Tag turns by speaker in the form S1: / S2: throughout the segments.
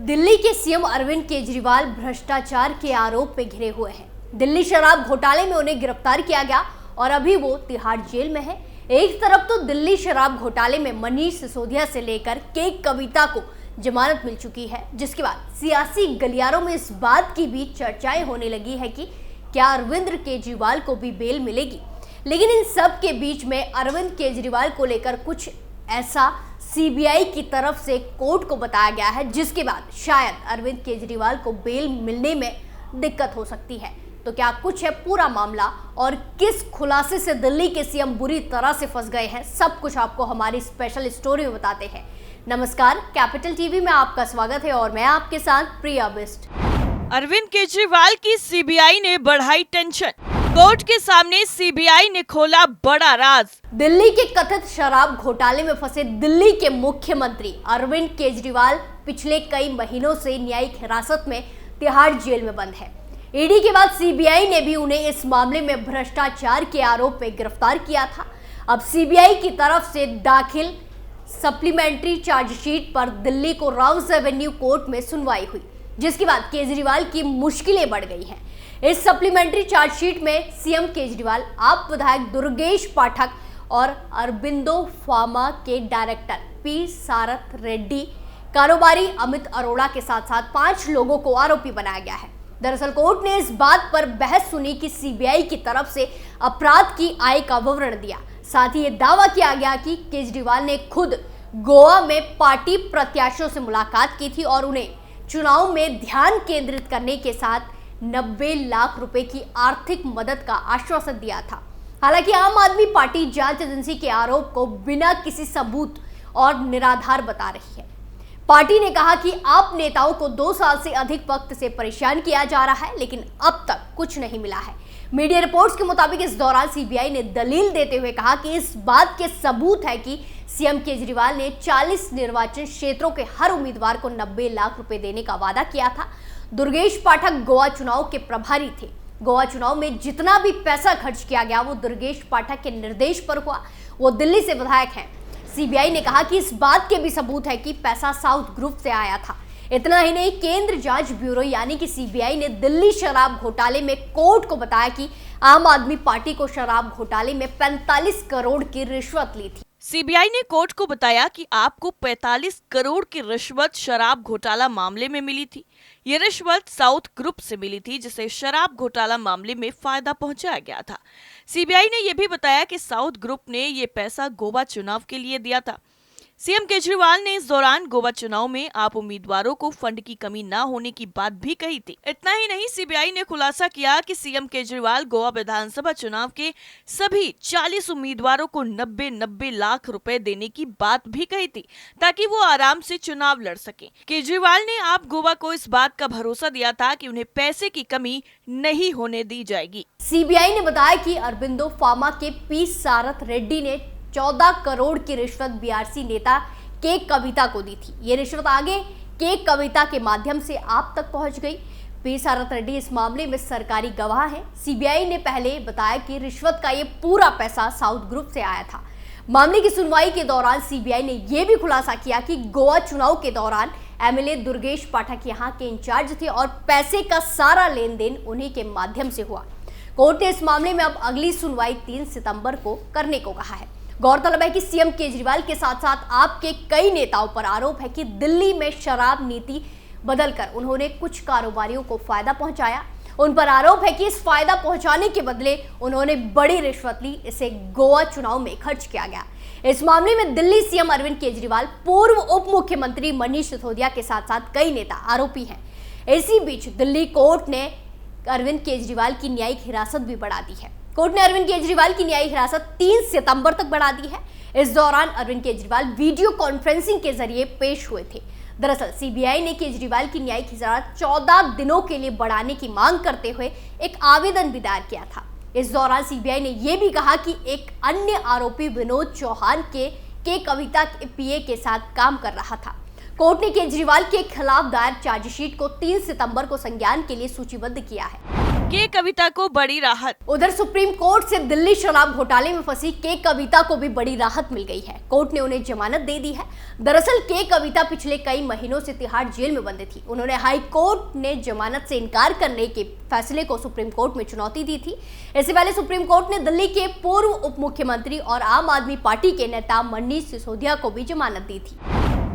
S1: दिल्ली के सीएम अरविंद केजरीवाल भ्रष्टाचार के आरोप में घिरे हुए हैं। दिल्ली शराब घोटाले में उन्हें गिरफ्तार किया गया और अभी वो तिहाड़ जेल में है। एक तरफ तो दिल्ली शराब घोटाले में मनीष सिसोदिया से लेकर के कविता को जमानत मिल चुकी है, जिसके बाद सियासी गलियारों में इस बात की भी चर्चाएं होने लगी है कि क्या अरविंद केजरीवाल को भी बेल मिलेगी। लेकिन इन सब के बीच में अरविंद केजरीवाल को लेकर कुछ ऐसा सीबीआई की तरफ से कोर्ट को बताया गया है, जिसके बाद शायद अरविंद केजरीवाल को बेल मिलने में दिक्कत हो सकती है। तो क्या कुछ है पूरा मामला और किस खुलासे से दिल्ली के सीएम बुरी तरह से फंस गए हैं, सब कुछ आपको हमारी स्पेशल स्टोरी में बताते हैं। नमस्कार, कैपिटल टीवी में आपका स्वागत है और मैं आपके साथ प्रिया बिस्ट।
S2: अरविंद केजरीवाल की सीबीआई ने बढ़ाई टेंशन, कोर्ट के सामने सीबीआई ने खोला बड़ा राज।
S1: दिल्ली के कथित शराब घोटाले में फंसे दिल्ली के मुख्यमंत्री अरविंद केजरीवाल पिछले कई महीनों से न्यायिक हिरासत में तिहाड़ जेल में बंद है। ईडी के बाद सीबीआई ने भी उन्हें इस मामले में भ्रष्टाचार के आरोप में गिरफ्तार किया था। अब सीबीआई की तरफ से दाखिल सप्लीमेंट्री चार्जशीट पर दिल्ली को राउज एवेन्यू कोर्ट में सुनवाई हुई, जिसके बाद केजरीवाल की मुश्किलें बढ़ गई हैं। इस सप्लीमेंट्री चार्जशीट में सीएम केजरीवाल, आप विधायक दुर्गेश पाठक और अरबिंदो फार्मा के डायरेक्टर पी सारथ रेड्डी, कारोबारी अमित अरोड़ा के साथ साथ 5 लोगों को आरोपी बनाया गया है। दरअसल कोर्ट ने इस बात पर बहस सुनी कि सीबीआई की तरफ से अपराध की आय का विवरण दिया। साथ ही ये दावा किया गया कि केजरीवाल ने खुद गोवा में पार्टी प्रत्याशियों से मुलाकात की थी और उन्हें चुनाव में ध्यान केंद्रित करने के साथ 90 लाख रुपए की आर्थिक मदद का आश्वासन दिया था। हालांकि आम आदमी पार्टी जांच एजेंसी के आरोप को बिना किसी सबूत और निराधार बता रही है। पार्टी ने कहा कि आप नेताओं को 2 साल से अधिक वक्त से परेशान किया जा रहा है, लेकिन अब तक कुछ नहीं मिला है। मीडिया रिपोर्ट्स के मुताबिक इस दौरान सीबीआई ने दलील देते हुए कहा कि इस बात के सबूत है कि सीएम केजरीवाल ने 40 निर्वाचन क्षेत्रों के हर उम्मीदवार को 90 लाख रुपए देने का वादा किया था। दुर्गेश पाठक गोवा चुनाव के प्रभारी थे। गोवा चुनाव में जितना भी पैसा खर्च किया गया वो दुर्गेश पाठक के निर्देश पर हुआ। वो दिल्ली से विधायक हैं। सीबीआई ने कहा कि इस बात के भी सबूत है कि पैसा साउथ ग्रुप से आया था। इतना ही नहीं, केंद्र जांच ब्यूरो यानी कि सीबीआई ने दिल्ली शराब घोटाले में कोर्ट को बताया कि आम आदमी पार्टी को शराब घोटाले में 45 करोड़ की रिश्वत ली थी।
S2: सीबीआई ने कोर्ट को बताया कि आपको 45 करोड़ की रिश्वत शराब घोटाला मामले में मिली थी। ये रिश्वत साउथ ग्रुप से मिली थी, जिसे शराब घोटाला मामले में फायदा पहुंचाया गया था। सीबीआई ने यह भी बताया कि साउथ ग्रुप ने ये पैसा गोवा चुनाव के लिए दिया था। सीएम केजरीवाल ने इस दौरान गोवा चुनाव में आप उम्मीदवारों को फंड की कमी न होने की बात भी कही थी। इतना ही नहीं, सीबीआई ने खुलासा किया कि सीएम केजरीवाल गोवा विधानसभा चुनाव के सभी 40 उम्मीदवारों को 90 लाख रुपए देने की बात भी कही थी, ताकि वो आराम से चुनाव लड़ सके। केजरीवाल ने आप गोवा को इस बात का भरोसा दिया था कि उन्हें पैसे की कमी नहीं होने दी जाएगी।
S1: सीबीआई ने बताया कि अरबिंदो फार्मा के पी सारथ रेड्डी ने 14 करोड़ की रिश्वत बीआरसी नेता के कविता को दी थी। ये रिश्वत आगे के कविता के माध्यम से आप तक पहुंच गई। पी सारथ रेड्डी इस मामले में सरकारी गवाह हैं। सीबीआई ने पहले बताया कि रिश्वत का ये पूरा पैसा साउथ ग्रुप से आया था। मामले की सुनवाई के दौरान सीबीआई ने यह भी खुलासा किया कि गोवा चुनाव के दौरान एमएलए दुर्गेश पाठक यहां के इंचार्ज थे और पैसे का सारा लेन देन उन्हीं के माध्यम से हुआ। कोर्ट ने इस मामले में अब अगली सुनवाई 3 सितंबर को करने को कहा है। गौरतलब है कि सीएम केजरीवाल के साथ साथ आपके कई नेताओं पर आरोप है कि दिल्ली में शराब नीति बदलकर उन्होंने कुछ कारोबारियों को फायदा पहुंचाया। उन पर आरोप है कि इस फायदा पहुंचाने के बदले उन्होंने बड़ी रिश्वत ली, इसे गोवा चुनाव में खर्च किया गया। इस मामले में दिल्ली सीएम अरविंद केजरीवाल, पूर्व उप मुख्यमंत्री मनीष सिसोदिया के साथ साथ कई नेता आरोपी हैं। इसी बीच दिल्ली कोर्ट ने अरविंद केजरीवाल की न्यायिक हिरासत भी बढ़ा दी है। कोर्ट ने अरविंद केजरीवाल की न्यायिक हिरासत 3 सितंबर तक बढ़ा दी है। इस दौरान अरविंद केजरीवाल वीडियो कॉन्फ्रेंसिंग के जरिए पेश हुए थे। दरअसल सीबीआई ने केजरीवाल की न्यायिक हिरासत 14 दिनों के लिए बढ़ाने की मांग करते हुए एक आवेदन भी दायर किया था। इस दौरान सीबीआई ने यह भी कहा कि एक अन्य आरोपी विनोद चौहान के कविता के पीए के साथ काम कर रहा था। कोर्ट ने केजरीवाल के खिलाफ दायर चार्जशीट को 3 सितंबर को संज्ञान के लिए सूचीबद्ध किया है।
S2: के कविता को बड़ी राहत।
S1: उधर सुप्रीम कोर्ट से दिल्ली शराब घोटाले में फंसी के कविता को भी बड़ी राहत मिल गई है। कोर्ट ने उन्हें जमानत दे दी है। दरअसल के कविता पिछले कई महीनों से तिहाड़ जेल में बंदी थी। उन्होंने हाई कोर्ट ने जमानत से इनकार करने के फैसले को सुप्रीम कोर्ट में चुनौती दी थी। इससे पहले सुप्रीम कोर्ट ने दिल्ली के पूर्व उप मुख्यमंत्री और आम आदमी पार्टी के नेता मनीष सिसोदिया को भी जमानत दी थी।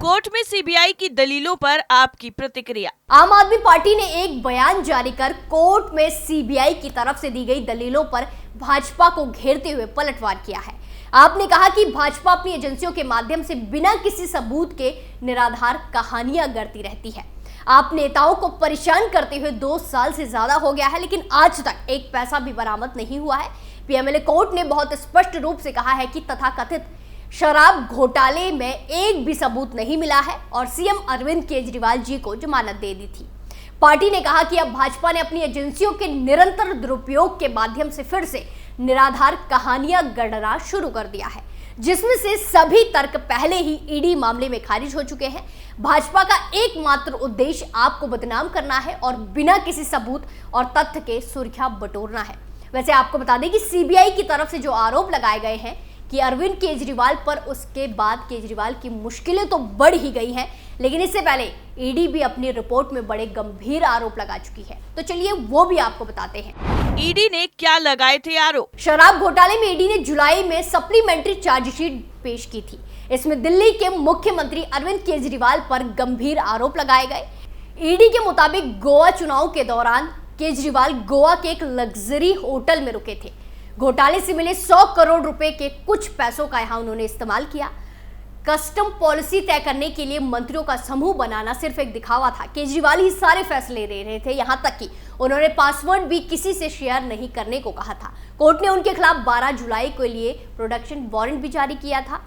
S2: कोर्ट में सीबीआई की दलीलों पर आपकी प्रतिक्रिया।
S1: आम आदमी पार्टी ने एक बयान जारी कर कोर्ट में सीबीआई की तरफ से दी गई दलीलों पर भाजपा को घेरते हुए पलटवार किया है। आपने कहा कि भाजपा अपनी एजेंसियों के माध्यम से बिना किसी सबूत के निराधार कहानियां गढ़ती रहती है। आप नेताओं को परेशान करते हुए 2 साल से ज्यादा हो गया है, लेकिन आज तक एक पैसा भी बरामद नहीं हुआ है। पीएमएलए कोर्ट ने बहुत स्पष्ट रूप से कहा है कि तथाकथित शराब घोटाले में एक भी सबूत नहीं मिला है और सीएम अरविंद केजरीवाल जी को जमानत दे दी थी। पार्टी ने कहा कि अब भाजपा ने अपनी एजेंसियों के निरंतर दुरुपयोग के माध्यम से फिर से निराधार कहानियां गढ़ना शुरू कर दिया है, जिसमें से सभी तर्क पहले ही ईडी मामले में खारिज हो चुके हैं। भाजपा का एकमात्र उद्देश्य आपको बदनाम करना है और बिना किसी सबूत और तथ्य के सुर्खियां बटोरना है। वैसे आपको बता दें कि सीबीआई की तरफ से जो आरोप लगाए गए हैं कि अरविंद केजरीवाल पर, उसके बाद केजरीवाल की मुश्किलें तो बढ़ ही गई हैं, लेकिन इससे पहले ईडी भी अपनी रिपोर्ट में बड़े गंभीर आरोप लगा चुकी है। तो चलिए वो भी आपको बताते हैं।
S2: ईडी ने क्या लगाए थे आरोप।
S1: शराब घोटाले में ईडी ने जुलाई में सप्लीमेंट्री चार्जशीट पेश की थी। इसमें दिल्ली के मुख्यमंत्री अरविंद केजरीवाल पर गंभीर आरोप लगाए गए। ईडी के मुताबिक गोवा चुनाव के दौरान केजरीवाल गोवा के एक लग्जरी होटल में रुके थे। घोटाले से मिले 100 करोड़ रुपए के कुछ पैसों का यहां उन्होंने इस्तेमाल किया। कस्टम पॉलिसी तय करने के लिए मंत्रियों का समूह बनाना सिर्फ एक दिखावा था। केजरीवाल ही सारे फैसले ले रहे थे, यहां तक कि उन्होंने पासवर्ड भी किसी से शेयर नहीं करने को कहा था। कोर्ट ने उनके खिलाफ 12 जुलाई के लिए प्रोडक्शन वारंट भी जारी किया था।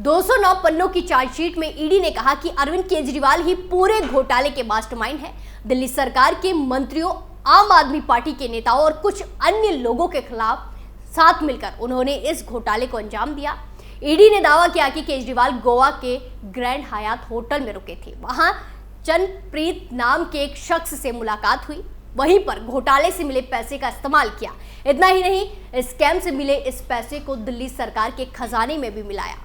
S1: 209 पन्नों की चार्जशीट में ईडी ने कहा कि अरविंद केजरीवाल ही पूरे घोटाले के मास्टरमाइंड हैं। दिल्ली सरकार के मंत्रियों, आम आदमी पार्टी के नेताओं और कुछ अन्य लोगों के खिलाफ साथ मिलकर उन्होंने इस घोटाले को अंजाम दिया। ईडी ने दावा किया कि केजरीवाल गोवा के ग्रैंड हयात होटल में रुके थे। वहां चंद्रप्रीत नाम के एक शख्स से मुलाकात हुई। वहीं पर घोटाले से मिले पैसे का इस्तेमाल किया। इतना ही नहीं, स्कैम से मिले इस पैसे को दिल्ली सरकार के खजाने में भी मिलाया।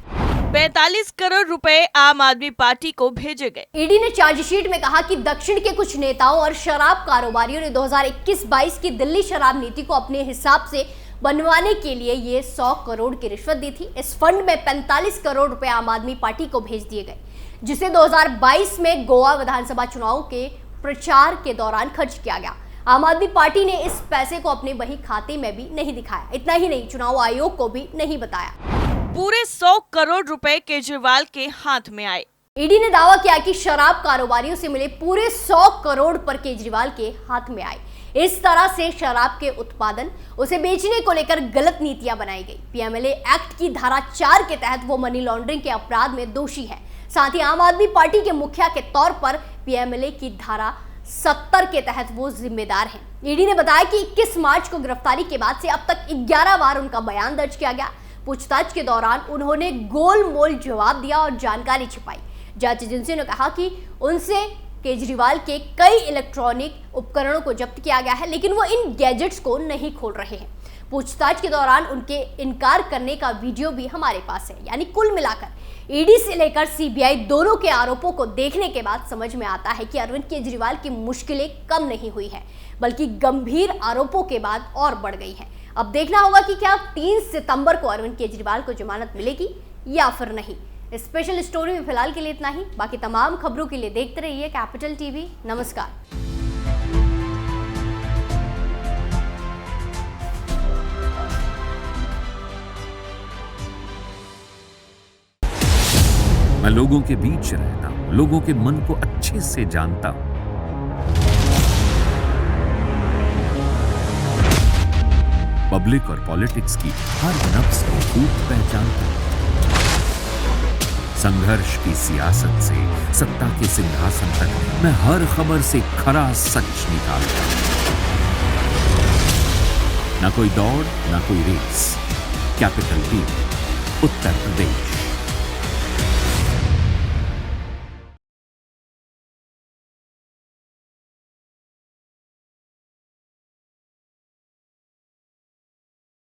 S2: 45 करोड़ रुपए आम आदमी पार्टी को भेजे गए।
S1: ईडी ने चार्जशीट में कहा कि दक्षिण के कुछ नेताओं और शराब कारोबारियों ने 2021-22 की दिल्ली शराब नीति को अपने हिसाब से बनवाने के लिए ये 100 करोड़ की रिश्वत दी थी। इस फंड में 45 करोड़ रुपए आम आदमी पार्टी को भेज दिए गए, जिसे 2022 में गोवा विधानसभा चुनाव के प्रचार के दौरान खर्च किया गया। आम आदमी पार्टी ने इस पैसे को अपने बही खाते में भी नहीं दिखाया। इतना ही नहीं, चुनाव आयोग को भी नहीं बताया।
S2: पूरे 100 करोड़ रुपए केजरीवाल के हाथ में आए।
S1: ईडी ने दावा किया कि शराब कारोबारियों से मिले पूरे 100 करोड़ पर केजरीवाल के हाथ में आए। इस तरह से शराब के उत्पादन, उसे बेचने को लेकर गलत नीतियां बनाई गई। पीएमएलए एक्ट की धारा 4 के तहत वो मनी लॉन्ड्रिंग के अपराध में दोषी है। साथ ही आम आदमी पार्टी के मुखिया के तौर पर पीएमएलए की धारा 70 के तहत वो जिम्मेदार हैं। ईडी ने बताया कि 21 मार्च को गिरफ्तारी के बाद से अब तक 11 बार उनका बयान दर्ज किया गया। पूछताछ के दौरान उन्होंने गोलमोल जवाब दिया और जानकारी छिपाई। जांच एजेंसी ने कहा कि उनसे केजरीवाल के कई इलेक्ट्रॉनिक उपकरणों को जब्त किया गया है, लेकिन वो इन गैजेट्स को नहीं खोल रहे हैं। पूछताछ के दौरान उनके इनकार करने का वीडियो भी हमारे पास है। यानी कुल मिलाकर ईडी से लेकर सीबीआई दोनों के आरोपों को देखने के बाद समझ में आता है कि अरविंद केजरीवाल की मुश्किलें कम नहीं हुई है, बल्कि गंभीर आरोपों के बाद और बढ़ गई है। अब देखना होगा कि क्या 3 सितंबर को अरविंद केजरीवाल को जमानत मिलेगी या फिर नहीं। स्पेशल स्टोरी में फिलहाल के लिए इतना ही। बाकी तमाम खबरों के लिए देखते रहिए कैपिटल टीवी। नमस्कार।
S3: मैं लोगों के बीच रहता हूं, लोगों के मन को अच्छे से जानता हूं। पब्लिक और पॉलिटिक्स की हर नब्ज को खूब पहचानता हूं। संघर्ष की सियासत से सत्ता के सिंहासन तक मैं हर खबर से खरा सच निकालता हूं। न कोई दौड़, न कोई race. Capital TV, Uttar Pradesh.